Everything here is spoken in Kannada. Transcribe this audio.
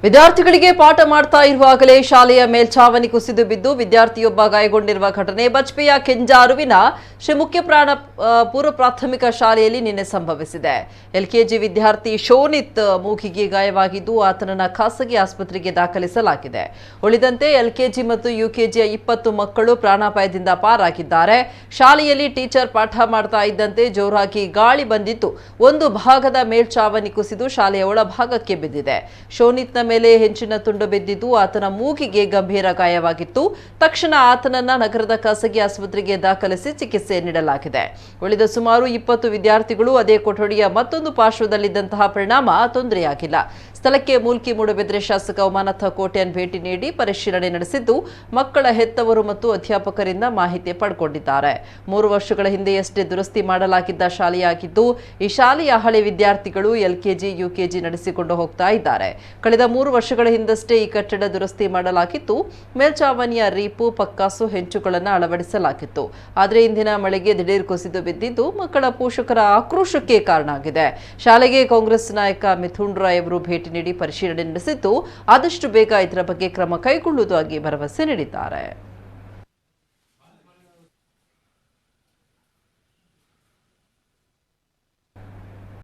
ವಿದ್ಯಾರ್ಥಿಗಳಿಗೆ ಪಾಠ ಮಾಡ್ತಾ ಇರುವಾಗಲೇ ಶಾಲೆಯ ಮೇಲ್ಛಾವಣಿ ಕುಸಿದು ಬಿದ್ದು ವಿದ್ಯಾರ್ಥಿಯೊಬ್ಬ ಗಾಯಗೊಂಡಿರುವ ಘಟನೆ ಬಜ್ಪೆಯ ಕೆಂಜಾರುವಿನ ಶ್ರೀ ಮುಖ್ಯ ಪೂರ್ವ ಪ್ರಾಥಮಿಕ ಶಾಲೆಯಲ್ಲಿ ನಿನ್ನೆ ಸಂಭವಿಸಿದೆ. ಎಲ್ಕೆಜಿ ವಿದ್ಯಾರ್ಥಿ ಶೋನಿತ್ ಮೂಗಿಗೆ ಗಾಯವಾಗಿದ್ದು ಆತನನ್ನು ಖಾಸಗಿ ಆಸ್ಪತ್ರೆಗೆ ದಾಖಲಿಸಲಾಗಿದೆ. ಉಳಿದಂತೆ ಎಲ್ಕೆಜಿ ಮತ್ತು ಯುಕೆಜಿಯ 20 ಮಕ್ಕಳು ಪ್ರಾಣಾಪಾಯದಿಂದ ಪಾರಾಗಿದ್ದಾರೆ. ಶಾಲೆಯಲ್ಲಿ ಟೀಚರ್ ಪಾಠ ಮಾಡ್ತಾ ಇದ್ದಂತೆ ಜೋರಾಗಿ ಗಾಳಿ ಬಂದಿದ್ದು ಒಂದು ಭಾಗದ ಮೇಲ್ಛಾವಣಿ ಕುಸಿದು ಶಾಲೆಯ ಒಳಭಾಗಕ್ಕೆ ಬಿದ್ದಿದೆ. ಶೋನಿತ್ನ ಮೇಲೆ ಹೆಂಚಿನ ತುಂಡು ಬಿದ್ದಿದ್ದು ಆತನ ಮೂಗಿಗೆ ಗಂಭೀರ ಗಾಯವಾಗಿತ್ತು. ತಕ್ಷಣ ಆತನನ್ನ ನಗರದ ಖಾಸಗಿ ಆಸ್ಪತ್ರೆಗೆ ದಾಖಲಿಸಿ ಚಿಕಿತ್ಸೆ ನೀಡಲಾಗಿದೆ. ಉಳಿದ ಸುಮಾರು 20 ವಿದ್ಯಾರ್ಥಿಗಳು ಅದೇ ಕೊಠಡಿಯ ಮತ್ತೊಂದು ಪಾರ್ಶ್ವದಲ್ಲಿದ್ದಂತಹ ಪರಿಣಾಮ ತೊಂದರೆಯಾಗಿಲ್ಲ. ಸ್ಥಳಕ್ಕೆ ಮೂಲ್ಕಿ ಮೂಡಬಿದ್ರೆ ಶಾಸಕ ಉಮಾನಾಥ ಕೋಟ್ಯಾನ್ ಭೇಟಿ ನೀಡಿ ಪರಿಶೀಲನೆ ನಡೆಸಿದ್ದು ಮಕ್ಕಳ ಹೆತ್ತವರು ಮತ್ತು ಅಧ್ಯಾಪಕರಿಂದ ಮಾಹಿತಿ ಪಡೆದುಕೊಂಡಿದ್ದಾರೆ. 3 ವರ್ಷಗಳ ಹಿಂದೆಯಷ್ಟೇ ದುರಸ್ತಿ ಮಾಡಲಾಗಿದ್ದ ಶಾಲೆಯಾಗಿದ್ದು ಈ ಶಾಲೆಯ ಹಳೆ ವಿದ್ಯಾರ್ಥಿಗಳು ಎಲ್ಕೆಜಿ ಯುಕೆಜಿ ನಡೆಸಿಕೊಂಡು ಹೋಗ್ತಾ ಇದ್ದಾರೆ. ಕಳೆದ 3 ವರ್ಷಗಳ ಹಿಂದಷ್ಟೇ ಈ ಕಟ್ಟಡ ದುರಸ್ತಿ ಮಾಡಲಾಗಿತ್ತು. ಮೇಲ್ಛಾವಣಿಯ ರೀಪು ಪಕ್ಕಾಸು ಹೆಂಚುಗಳನ್ನು ಅಳವಡಿಸಲಾಗಿತ್ತು. ಆದರೆ ಇಂದಿನ ಮಳೆಗೆ ದಿಢೀರ್ ಕುಸಿದು ಬಿದ್ದಿದ್ದು ಮಕ್ಕಳ ಪೋಷಕರ ಆಕ್ರೋಶಕ್ಕೆ ಕಾರಣ ಆಗಿದೆ. ಶಾಲೆಗೆ ಕಾಂಗ್ರೆಸ್ ನಾಯಕ ಮಿಥುನ್ ರಾಯ್ ಅವರು ಭೇಟಿ ನೀಡಿ ಪರಿಶೀಲನೆ ನಡೆಸಿದ್ದು ಆದಷ್ಟು ಬೇಗ ಇದರ ಬಗ್ಗೆ ಕ್ರಮ ಕೈಗೊಳ್ಳುವುದಾಗಿ ಭರವಸೆ ನೀಡಿದ್ದಾರೆ.